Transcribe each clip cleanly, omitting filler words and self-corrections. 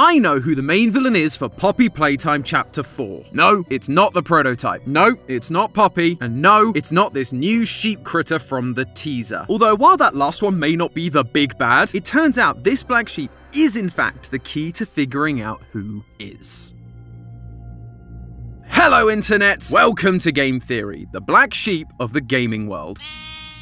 I know who the main villain is for Poppy Playtime Chapter 4. No, it's not the prototype. No, it's not Poppy. And no, it's not this new sheep critter from the teaser. Although while that last one may not be the big bad, it turns out this black sheep is in fact the key to figuring out who is. Hello Internet! Welcome to Game Theory, the black sheep of the gaming world.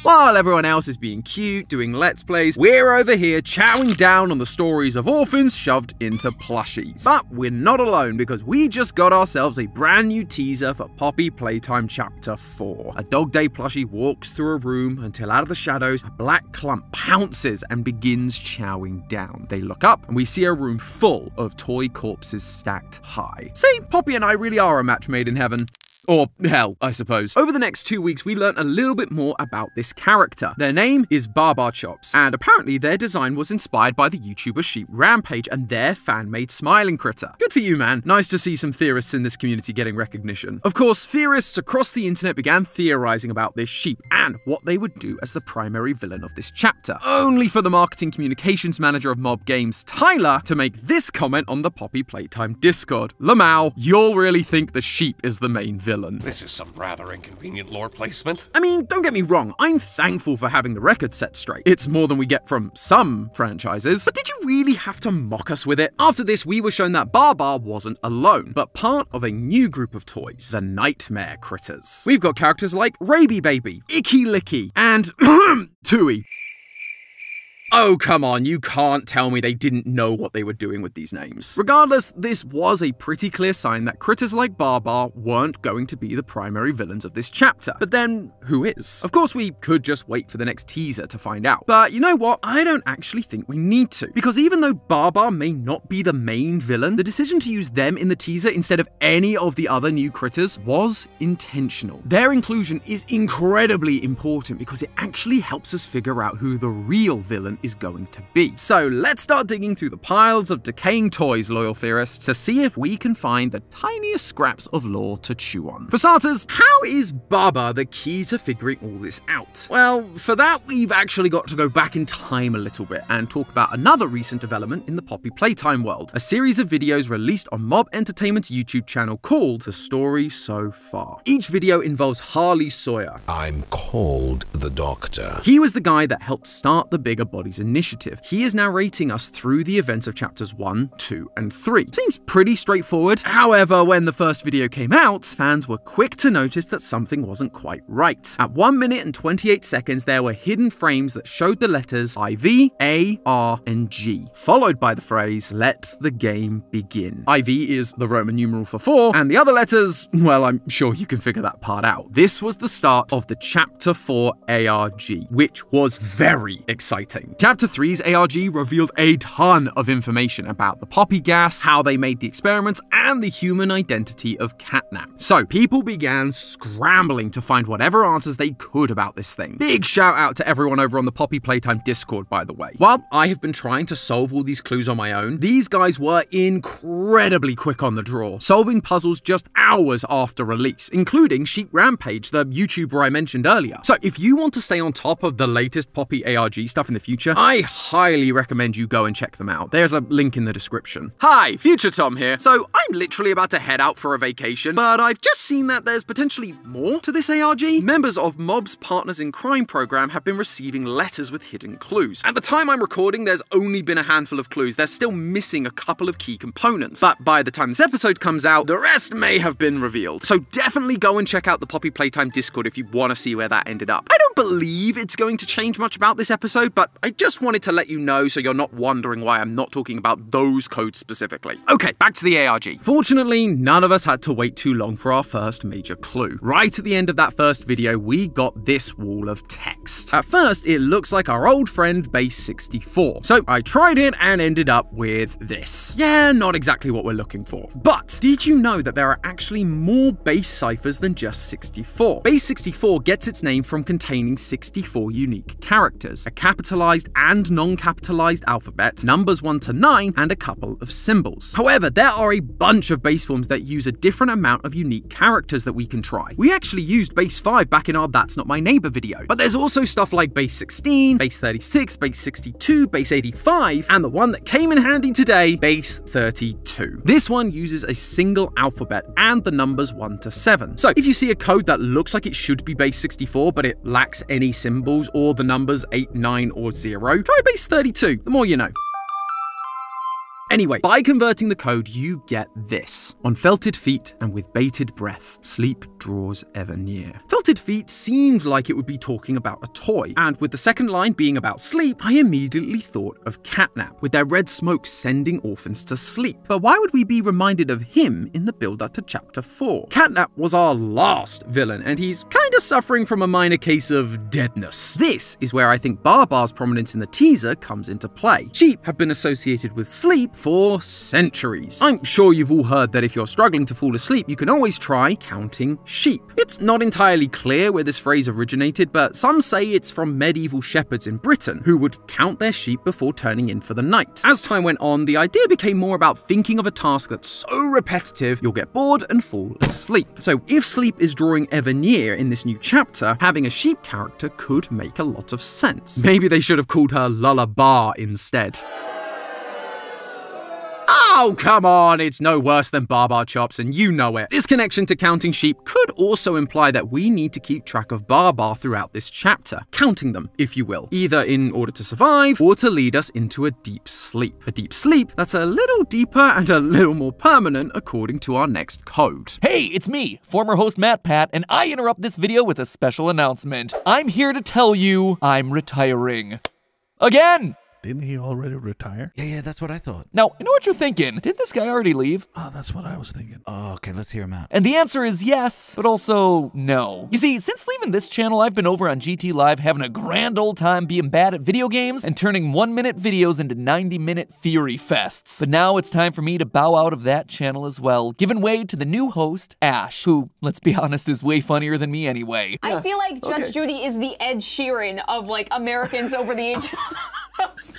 While everyone else is being cute, doing Let's Plays, we're over here chowing down on the stories of orphans shoved into plushies. But we're not alone, because we just got ourselves a brand new teaser for Poppy Playtime Chapter 4. A Dog Day plushie walks through a room until out of the shadows, a black clump pounces and begins chowing down. They look up and we see a room full of toy corpses stacked high. See, Poppy and I really are a match made in heaven. Or hell, I suppose. Over the next 2 weeks, we learned a little bit more about this character. Their name is Baba Chops, and apparently their design was inspired by the YouTuber Sheep Rampage and their fan-made smiling critter. Good for you, man. Nice to see some theorists in this community getting recognition. Of course, theorists across the internet began theorizing about this sheep and what they would do as the primary villain of this chapter, only for the marketing communications manager of Mob Games, Tyler, to make this comment on the Poppy Playtime Discord. Lamau, you'll really think the sheep is the main villain. This is some rather inconvenient lore placement. I mean, don't get me wrong, I'm thankful for having the record set straight. It's more than we get from some franchises. But did you really have to mock us with it? After this, we were shown that Baba wasn't alone, but part of a new group of toys, the Nightmare Critters. We've got characters like Raby Baby, Icky Licky, and Tui. Oh, come on, you can't tell me they didn't know what they were doing with these names. Regardless, this was a pretty clear sign that critters like Baba weren't going to be the primary villains of this chapter. But then, who is? Of course, we could just wait for the next teaser to find out. But you know what? I don't actually think we need to. Because even though Baba may not be the main villain, the decision to use them in the teaser instead of any of the other new critters was intentional. Their inclusion is incredibly important because it actually helps us figure out who the real villain is going to be. So let's start digging through the piles of decaying toys, loyal theorists, to see if we can find the tiniest scraps of lore to chew on. For starters, how is Baba the key to figuring all this out? Well, for that, we've actually got to go back in time a little bit and talk about another recent development in the Poppy Playtime world, a series of videos released on Mob Entertainment's YouTube channel called The Story So Far. Each video involves Harley Sawyer. I'm called the Doctor. He was the guy that helped start the Bigger Bodies initiative. He is narrating us through the events of chapters 1, 2, and 3. Seems pretty straightforward. However, when the first video came out, fans were quick to notice that something wasn't quite right. At 1 minute and 28 seconds, there were hidden frames that showed the letters IV, A, R, and G, followed by the phrase, "Let the game begin." IV is the Roman numeral for 4, and the other letters, well, I'm sure you can figure that part out. This was the start of the Chapter 4 ARG, which was very exciting. Chapter 3's ARG revealed a ton of information about the poppy gas, how they made the experiments, and the human identity of Catnap. So people began scrambling to find whatever answers they could about this thing. Big shout out to everyone over on the Poppy Playtime Discord, by the way. While I have been trying to solve all these clues on my own, these guys were incredibly quick on the draw, solving puzzles just hours after release, including Sheep Rampage, the YouTuber I mentioned earlier. So if you want to stay on top of the latest Poppy ARG stuff in the future, I highly recommend you go and check them out. There's a link in the description. Hi, Future Tom here. So I'm literally about to head out for a vacation, but I've just seen that there's potentially more to this ARG. Members of Mob's Partners in Crime program have been receiving letters with hidden clues. At the time I'm recording, there's only been a handful of clues. They're still missing a couple of key components, but by the time this episode comes out, the rest may have been revealed. So definitely go and check out the Poppy Playtime Discord if you want to see where that ended up. I don't believe it's going to change much about this episode, but I just wanted to let you know so you're not wondering why I'm not talking about those codes specifically. Okay, back to the ARG. Fortunately, none of us had to wait too long for our first major clue. Right at the end of that first video, we got this wall of text. At first, it looks like our old friend Base 64. So I tried it and ended up with this. Yeah, not exactly what we're looking for. But did you know that there are actually more base ciphers than just 64? Base 64 gets its name from containing containing 64 unique characters, a capitalized and non-capitalized alphabet, numbers 1 to 9, and a couple of symbols. However, there are a bunch of base forms that use a different amount of unique characters that we can try. We actually used base 5 back in our That's Not My Neighbor video, but there's also stuff like base 16, base 36, base 62, base 85, and the one that came in handy today, base 32. This one uses a single alphabet and the numbers 1 to 7. So if you see a code that looks like it should be base 64, but it lacks any symbols or the numbers 8, 9, or 0, try base 32, the more you know. Anyway, by converting the code, you get this. On felted feet and with bated breath, sleep draws ever near. Felted feet seemed like it would be talking about a toy, and with the second line being about sleep, I immediately thought of Catnap, with their red smoke sending orphans to sleep. But why would we be reminded of him in the build-up to Chapter 4? Catnap was our last villain, and he's kinda suffering from a minor case of deadness. This is where I think Barbar's prominence in the teaser comes into play. Sheep have been associated with sleep for centuries. I'm sure you've all heard that if you're struggling to fall asleep, you can always try counting sheep. It's not entirely clear where this phrase originated, but some say it's from medieval shepherds in Britain who would count their sheep before turning in for the night. As time went on, the idea became more about thinking of a task that's so repetitive you'll get bored and fall asleep. So if sleep is drawing ever near in this new chapter, having a sheep character could make a lot of sense. Maybe they should have called her Lulla-BAH instead. Oh, come on, it's no worse than Barbar chops, and you know it. This connection to counting sheep could also imply that we need to keep track of Barbar throughout this chapter, counting them, if you will, either in order to survive or to lead us into a deep sleep. A deep sleep that's a little deeper and a little more permanent according to our next code. Hey, it's me, former host MatPat, and I interrupt this video with a special announcement. I'm here to tell you I'm retiring. Again! Didn't he already retire? Yeah, that's what I thought. Now, I know what you're thinking. Did this guy already leave? Oh, that's what I was thinking. Oh, okay, let's hear him out. And the answer is yes, but also no. You see, since leaving this channel, I've been over on GTLive having a grand old time being bad at video games and turning 1-minute videos into 90-minute theory fests. But now it's time for me to bow out of that channel as well, giving way to the new host, Ash, who, let's be honest, is way funnier than me anyway. I feel like Judge Judy is the Ed Sheeran of, like, Americans over the age of 60.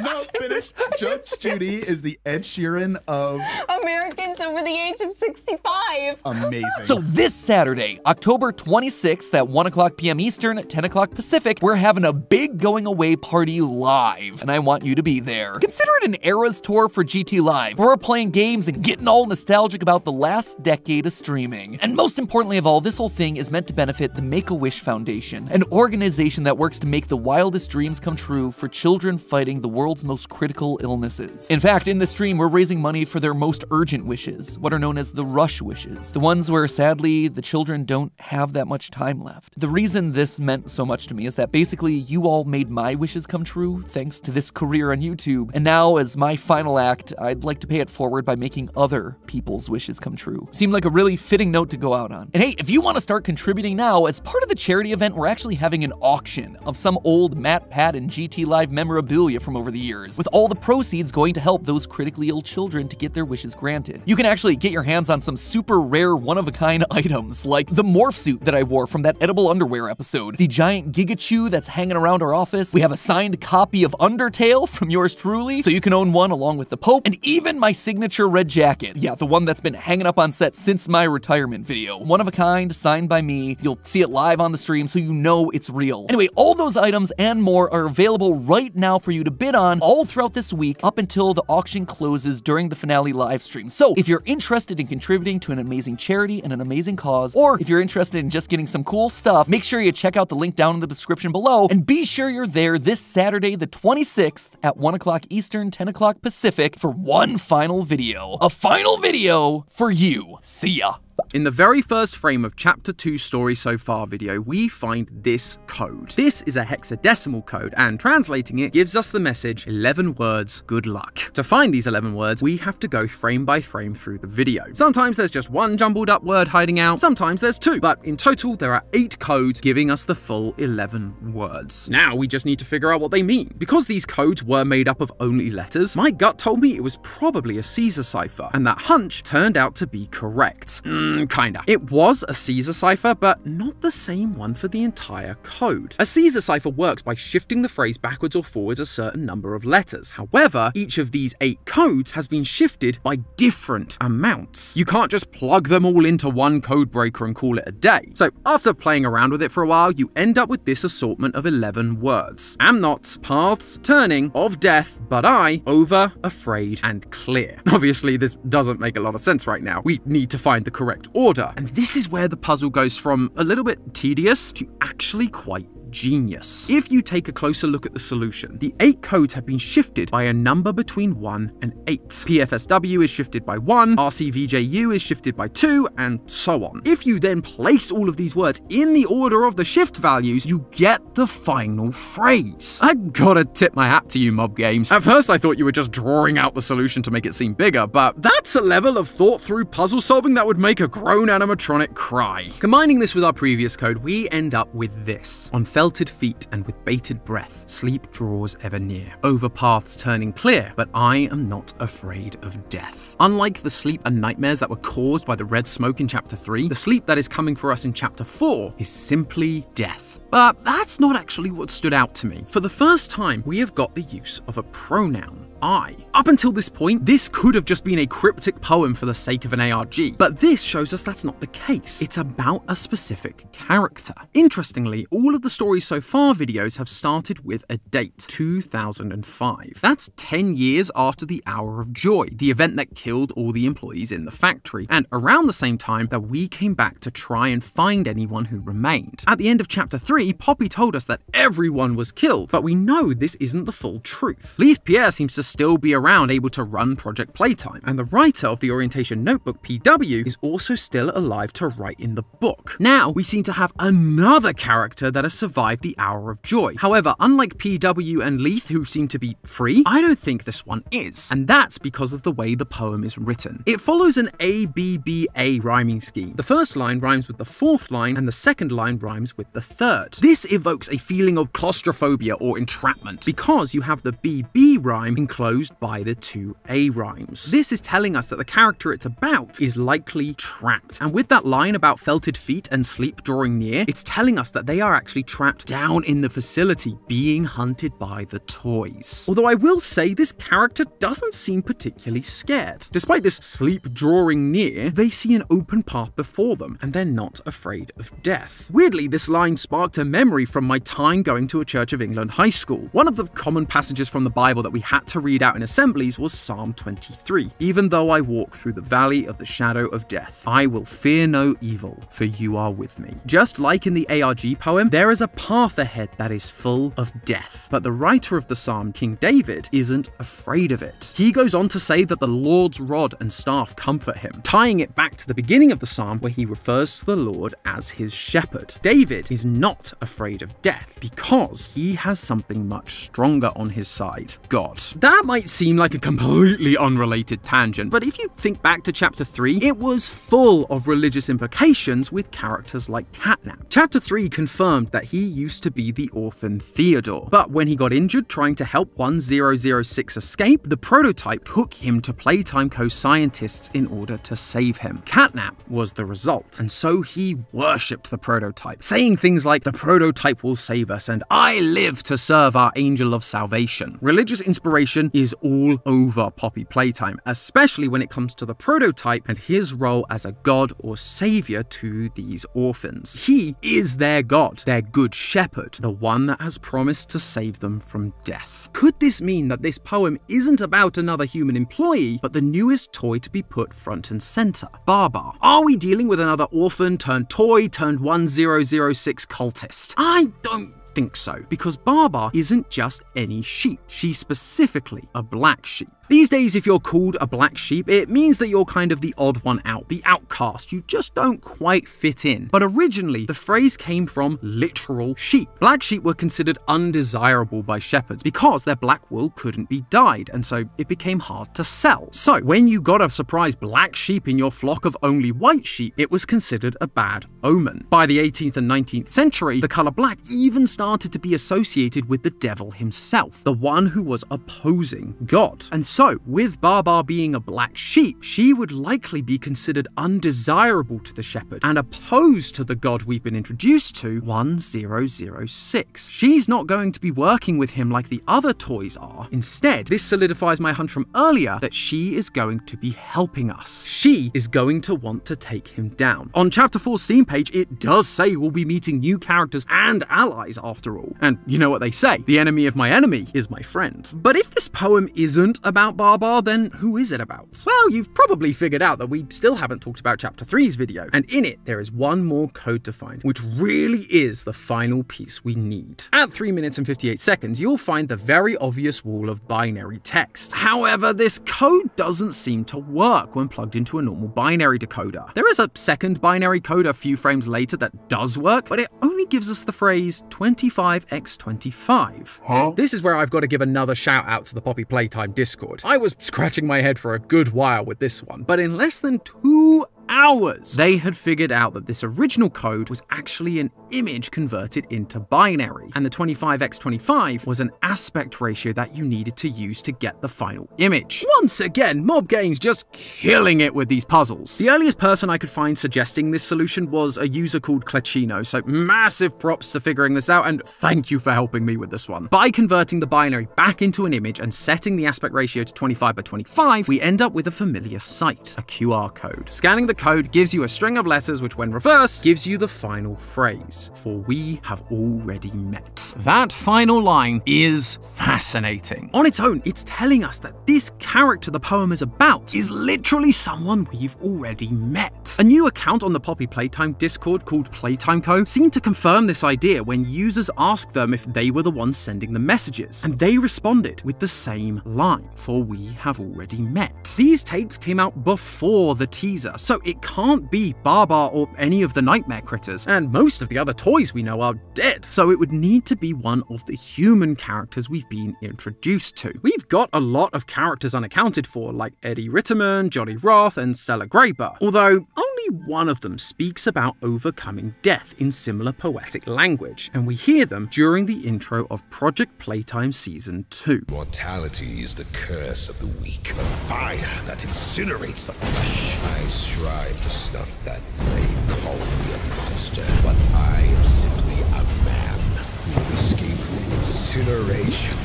No, finish. Judge Judy is the Ed Sheeran of Americans over the age of 65. Amazing. So this Saturday, October 26th at 1:00 p.m. Eastern, 10:00 Pacific, we're having a big going away party live, and I want you to be there. Consider it an Eras tour for GTLive, where we're playing games and getting all nostalgic about the last decade of streaming. And most importantly of all, this whole thing is meant to benefit the Make-A-Wish Foundation, an organization that works to make the wildest dreams come true for children fighting the world's most critical illnesses. In fact, in this stream, we're raising money for their most urgent wishes, what are known as the rush wishes, the ones where, sadly, the children don't have that much time left. The reason this meant so much to me is that basically you all made my wishes come true thanks to this career on YouTube, and now, as my final act, I'd like to pay it forward by making other people's wishes come true. Seemed like a really fitting note to go out on. And hey, if you want to start contributing now, as part of the charity event, we're actually having an auction of some old MatPat and GTLive memorabilia from over the years, with all the proceeds going to help those critically ill children to get their wishes granted. You can actually get your hands on some super rare one-of-a-kind items, like the morph suit that I wore from that edible underwear episode, the giant Gigachew that's hanging around our office, we have a signed copy of Undertale from yours truly, so you can own one along with the Pope, and even my signature red jacket. Yeah, the one that's been hanging up on set since my retirement video. One of a kind, signed by me. You'll see it live on the stream, so you know it's real. Anyway, all those items and more are available right now for you to bid on all throughout this week up until the auction closes during the finale live stream. So if you're interested in contributing to an amazing charity and an amazing cause, or if you're interested in just getting some cool stuff, make sure you check out the link down in the description below, and be sure you're there this Saturday the 26th at 1:00 Eastern, 10:00 Pacific for one final video. A final video for you. See ya. In the very first frame of Chapter 2 Story So Far video, we find this code. This is a hexadecimal code, and translating it gives us the message, 11 words, good luck. To find these 11 words, we have to go frame by frame through the video. Sometimes there's just one jumbled up word hiding out, sometimes there's two, but in total there are 8 codes giving us the full 11 words. Now we just need to figure out what they mean. Because these codes were made up of only letters, my gut told me it was probably a Caesar cipher, and that hunch turned out to be correct. Kinda. It was a Caesar cipher, but not the same one for the entire code. A Caesar cipher works by shifting the phrase backwards or forwards a certain number of letters. However, each of these 8 codes has been shifted by different amounts. You can't just plug them all into one code breaker and call it a day. So after playing around with it for a while, you end up with this assortment of 11 words. Am not, paths, turning, of death, but I, over, afraid, and clear. Obviously, this doesn't make a lot of sense right now. We need to find the correct order. And this is where the puzzle goes from a little bit tedious to actually quite genius. If you take a closer look at the solution, the 8 codes have been shifted by a number between 1 and 8. PFSW is shifted by 1, RCVJU is shifted by 2, and so on. If you then place all of these words in the order of the shift values, you get the final phrase. I gotta tip my hat to you, Mob Games. At first I thought you were just drawing out the solution to make it seem bigger, but that's a level of thought-through puzzle solving that would make a grown animatronic cry. Combining this with our previous code, we end up with this. On felted feet and with bated breath, sleep draws ever near. Over paths turning clear, but I am not afraid of death. Unlike the sleep and nightmares that were caused by the red smoke in Chapter 3, the sleep that is coming for us in Chapter 4 is simply death. But that's not actually what stood out to me. For the first time, we have got the use of a pronoun. I. Up until this point, this could have just been a cryptic poem for the sake of an ARG, but this shows us that's not the case. It's about a specific character. Interestingly, all of the Stories So Far videos have started with a date, 2005. That's 10 years after the Hour of Joy, the event that killed all the employees in the factory, and around the same time that we came back to try and find anyone who remained. At the end of Chapter 3, Poppy told us that everyone was killed, but we know this isn't the full truth. Leith Pierre seems to still be around, able to run Project Playtime, and the writer of the orientation notebook, PW, is also still alive to write in the book. Now, we seem to have another character that has survived the Hour of Joy. However, unlike PW and Leith, who seem to be free, I don't think this one is, and that's because of the way the poem is written. It follows an ABBA rhyming scheme. The first line rhymes with the fourth line, and the second line rhymes with the third. This evokes a feeling of claustrophobia or entrapment, because you have the BB rhyme enclosed by the 2 A rhymes. This is telling us that the character it's about is likely trapped. And with that line about felted feet and sleep drawing near, it's telling us that they are actually trapped down in the facility, being hunted by the toys. Although I will say this character doesn't seem particularly scared. Despite this sleep drawing near, they see an open path before them, and they're not afraid of death. Weirdly, this line sparked a memory from my time going to a Church of England high school. One of the common passages from the Bible that we had to read out in assemblies was Psalm 23. Even though I walk through the valley of the shadow of death, I will fear no evil, for you are with me. Just like in the ARG poem, there is a path ahead that is full of death. But the writer of the psalm, King David, isn't afraid of it. He goes on to say that the Lord's rod and staff comfort him, tying it back to the beginning of the psalm where he refers to the Lord as his shepherd. David is not afraid of death because he has something much stronger on his side, God. That might seem like a completely unrelated tangent, but if you think back to Chapter 3, it was full of religious implications with characters like Catnap. Chapter 3 confirmed that he used to be the orphan Theodore, but when he got injured trying to help 1006 escape, the prototype took him to Playtime co-scientists in order to save him. Catnap was the result, and so he worshipped the prototype, saying things like, "The prototype will save us, and I live to serve our angel of salvation." Religious inspiration is all over Poppy Playtime, especially when it comes to the prototype and his role as a god or savior to these orphans. He is their god, their good shepherd, the one that has promised to save them from death. Could this mean that this poem isn't about another human employee, but the newest toy to be put front and center, Baba? Are we dealing with another orphan turned toy turned 1006 cultist? I don't think so, because Baba isn't just any sheep. She's specifically a black sheep. These days, if you're called a black sheep, it means that you're kind of the odd one out, the outcast. You just don't quite fit in. But originally, the phrase came from literal sheep. Black sheep were considered undesirable by shepherds because their black wool couldn't be dyed, and so it became hard to sell. So when you got a surprise black sheep in your flock of only white sheep, it was considered a bad omen. By the 18th and 19th century, the color black even started to be associated with the devil himself, the one who was opposing God. And So, with Baa being a black sheep, she would likely be considered undesirable to the shepherd and opposed to the god we've been introduced to, 1006. She's not going to be working with him like the other toys are. Instead, this solidifies my hunch from earlier that she is going to be helping us. She is going to want to take him down. On Chapter 4's scene page, it does say we'll be meeting new characters and allies after all. And you know what they say, the enemy of my enemy is my friend. But if this poem isn't about Baa, then who is it about? Well, you've probably figured out that we still haven't talked about Chapter 3's video, and in it there is one more code to find, which really is the final piece we need. At 3 minutes and 58 seconds, you'll find the very obvious wall of binary text. However, this code doesn't seem to work when plugged into a normal binary decoder. There is a second binary code a few frames later that does work, but it only gives us the phrase 25x25. Huh? This is where I've got to give another shout out to the Poppy Playtime Discord. I was scratching my head for a good while with this one, but in less than 2 hours, they had figured out that this original code was actually an image converted into binary, and the 25x25 was an aspect ratio that you needed to use to get the final image. Once again, Mob Games just killing it with these puzzles. The earliest person I could find suggesting this solution was a user called Clecchino, so massive props to figuring this out, and thank you for helping me with this one. By converting the binary back into an image and setting the aspect ratio to 25x25, we end up with a familiar sight, a QR code. Scanning the code gives you a string of letters which, when reversed, gives you the final phrase, for we have already met. That final line is fascinating. On its own, it's telling us that this character the poem is about is literally someone we've already met. A new account on the Poppy Playtime Discord called Playtime Co. seemed to confirm this idea when users asked them if they were the ones sending the messages, and they responded with the same line, for we have already met. These tapes came out before the teaser, so it can't be Baa or any of the nightmare critters, and most of the other toys we know are dead, so it would need to be one of the human characters we've been introduced to. We've got a lot of characters unaccounted for, like Eddie Ritterman, Johnny Roth, and Stella Graber, although only one of them speaks about overcoming death in similar poetic language, and we hear them during the intro of Project Playtime Season 2. Mortality is the curse of the weak, the fire that incinerates the flesh. I strive to snuff that flame, call me a monster, but I am simply a man who will escape from incineration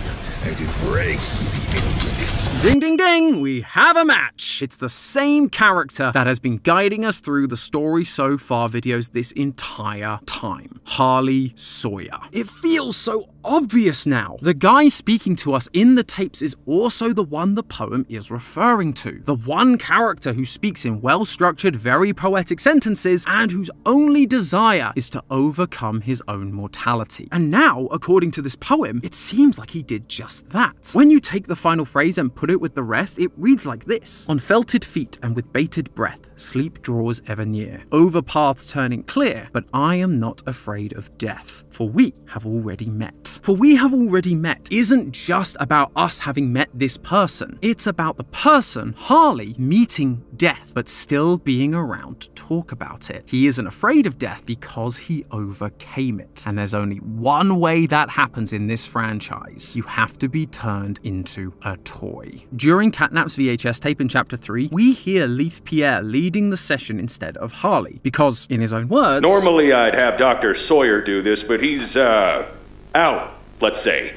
and embrace the infinite. Ding ding ding, we have a match! It's the same character that has been guiding us through the Story So Far videos this entire time. Harley Sawyer. It feels so obvious now. The guy speaking to us in the tapes is also the one the poem is referring to. The one character who speaks in well-structured, very poetic sentences and whose only desire is to overcome his own mortality. And now, according to this poem, it seems like he did just that. When you take the final phrase and put it with the rest, it reads like this. On felted feet and with bated breath, sleep draws ever near. Over paths turning clear, but I am not afraid of death, for we have already met. For we have already met isn't just about us having met this person. It's about the person, Harley, meeting death, but still being around to talk about it. He isn't afraid of death because he overcame it. And there's only one way that happens in this franchise. You have to be turned into a toy. During Catnap's VHS tape in Chapter 3, we hear Leith Pierre leading the session instead of Harley, because, in his own words, normally I'd have Dr. Sawyer do this, but he's, out, let's say.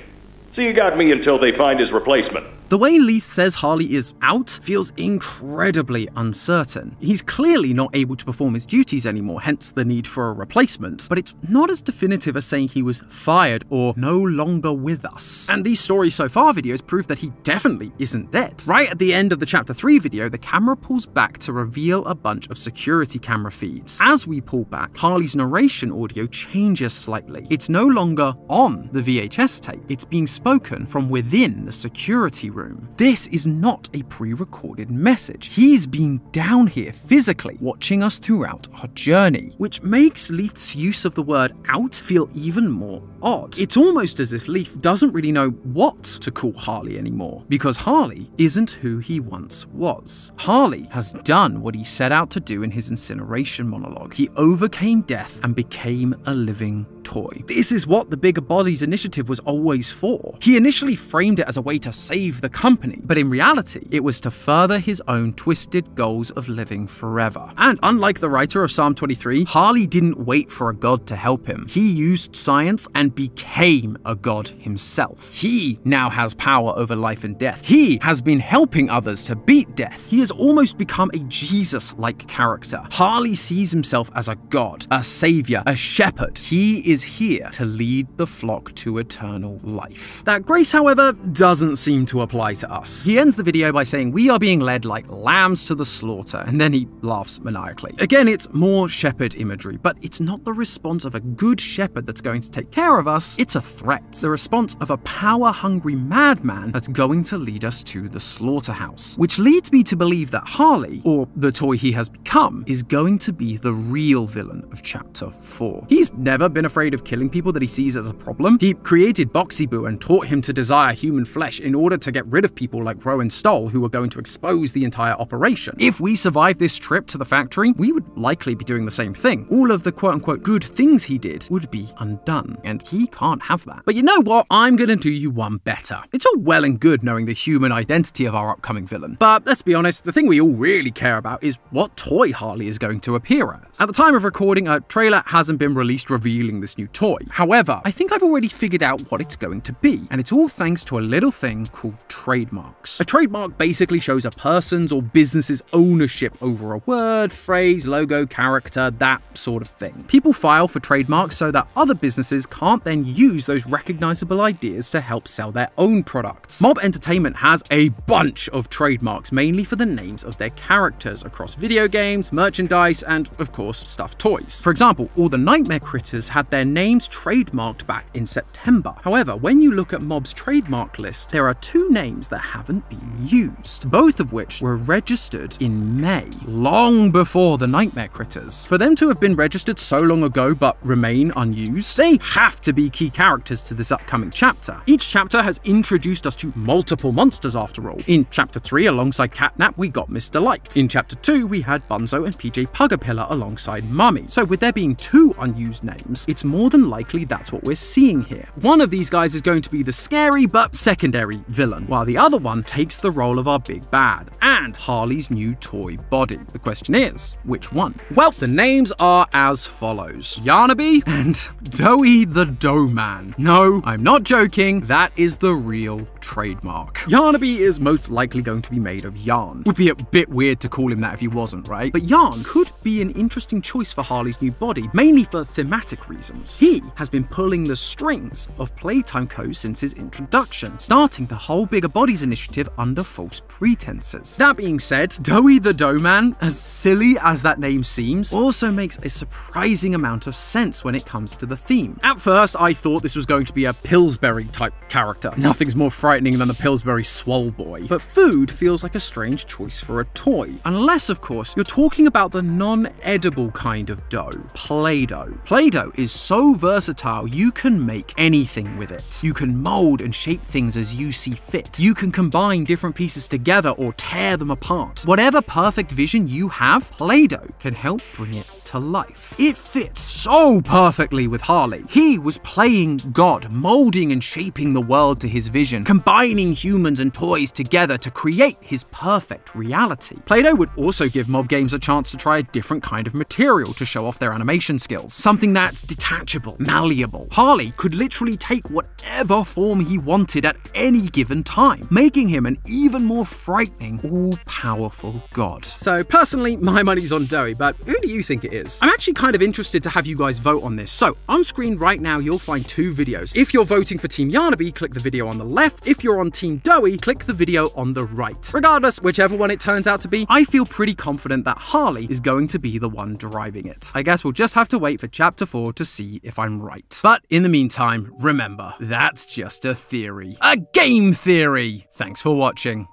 So you got me until they find his replacement. The way Leith says Harley is out feels incredibly uncertain. He's clearly not able to perform his duties anymore, hence the need for a replacement, but it's not as definitive as saying he was fired or no longer with us. And these Story So Far videos prove that he definitely isn't dead. Right at the end of the Chapter 3 video, the camera pulls back to reveal a bunch of security camera feeds. As we pull back, Harley's narration audio changes slightly. It's no longer on the VHS tape, it's being spoken from within the security room. This is not a pre-recorded message. He's been down here physically, watching us throughout our journey, which makes Leith's use of the word out feel even more odd. It's almost as if Leith doesn't really know what to call Harley anymore, because Harley isn't who he once was. Harley has done what he set out to do in his incineration monologue. He overcame death and became a living toy. This is what the Bigger Bodies initiative was always for. He initially framed it as a way to save the company, but in reality, it was to further his own twisted goals of living forever. And unlike the writer of Psalm 23, Harley didn't wait for a god to help him. He used science and became a god himself. He now has power over life and death. He has been helping others to beat death. He has almost become a Jesus-like character. Harley sees himself as a god, a savior, a shepherd. He is here to lead the flock to eternal life. That grace, however, doesn't seem to apply to us. He ends the video by saying, "We are being led like lambs to the slaughter," and then he laughs maniacally. Again, it's more shepherd imagery, but it's not the response of a good shepherd that's going to take care of us. It's a threat. The response of a power-hungry madman that's going to lead us to the slaughterhouse. Which leads me to believe that Harley, or the toy he has become, is going to be the real villain of Chapter 4. He's never been afraid of killing people that he sees as a problem. He created Boxy Boo and taught him to desire human flesh in order to get rid of people like Rowan Stoll, who were going to expose the entire operation. If we survive this trip to the factory, we would likely be doing the same thing. All of the quote-unquote good things he did would be undone, and he can't have that. But you know what? I'm gonna do you one better. It's all well and good knowing the human identity of our upcoming villain, but let's be honest, the thing we all really care about is what toy Harley is going to appear as. At the time of recording, a trailer hasn't been released revealing this new toy. However, I think I've already figured out what it's going to be, and it's all thanks to a little thing called trademarks. A trademark basically shows a person's or business's ownership over a word, phrase, logo, character, that sort of thing. People file for trademarks so that other businesses can't then use those recognizable ideas to help sell their own products. Mob Entertainment has a bunch of trademarks, mainly for the names of their characters across video games, merchandise, and of course, stuffed toys. For example, all the Nightmare Critters had their names trademarked back in September. However, when you look at Mob's trademark list, there are two names that haven't been used, both of which were registered in May, long before the Nightmare Critters. For them to have been registered so long ago but remain unused, they have to be key characters to this upcoming chapter. Each chapter has introduced us to multiple monsters after all. In Chapter 3, alongside Catnap, we got Mr. Light. In Chapter 2, we had Bunzo and PJ Pugapilla alongside Mummy. So with there being two unused names, it's more than likely that's what we're seeing here. One of these guys is going to be the scary but secondary villain, while the other one takes the role of our big bad, and Harley's new toy body. The question is, which one? Well, the names are as follows: Yarnaby and Doughy the Dough Man. No, I'm not joking, that is the real trademark. Yarnaby is most likely going to be made of yarn. Would be a bit weird to call him that if he wasn't, right? But yarn could be an interesting choice for Harley's new body, mainly for thematic reasons. He has been pulling the strings of Playtime Co. since his introduction, starting the whole Bigger Bodies initiative under false pretenses. That being said, Doughy the Dough Man, as silly as that name seems, also makes a surprising amount of sense when it comes to the theme. At first, I thought this was going to be a Pillsbury type character. Nothing's more frightening than the Pillsbury Swole Boy. But food feels like a strange choice for a toy. Unless, of course, you're talking about the non-edible kind of dough, Play-Doh. Play-Doh is so versatile, you can make anything with it. You can mold and shape things as you see fit. You can combine different pieces together or tear them apart. Whatever perfect vision you have, Play-Doh can help bring it to life. It fits so perfectly with Harley. He was playing God, molding and shaping the world to his vision, combining humans and toys together to create his perfect reality. Play-Doh would also give mob games a chance to try a different kind of material to show off their animation skills, something that's detachable, malleable. Harley could literally take whatever form he wanted at any given time, making him an even more frightening, all-powerful god. So personally, my money's on Doughy, but who do you think it is? I'm actually kind of interested to have you guys vote on this. So on screen right now, you'll find two videos. If you're voting for Team Yarnaby, click the video on the left. If you're on Team Doughy, click the video on the right. Regardless, whichever one it turns out to be, I feel pretty confident that Harley is going to be the one driving it. I guess we'll just have to wait for Chapter 4 to see if I'm right. But in the meantime, remember, that's just a theory. A game theory! Thanks for watching.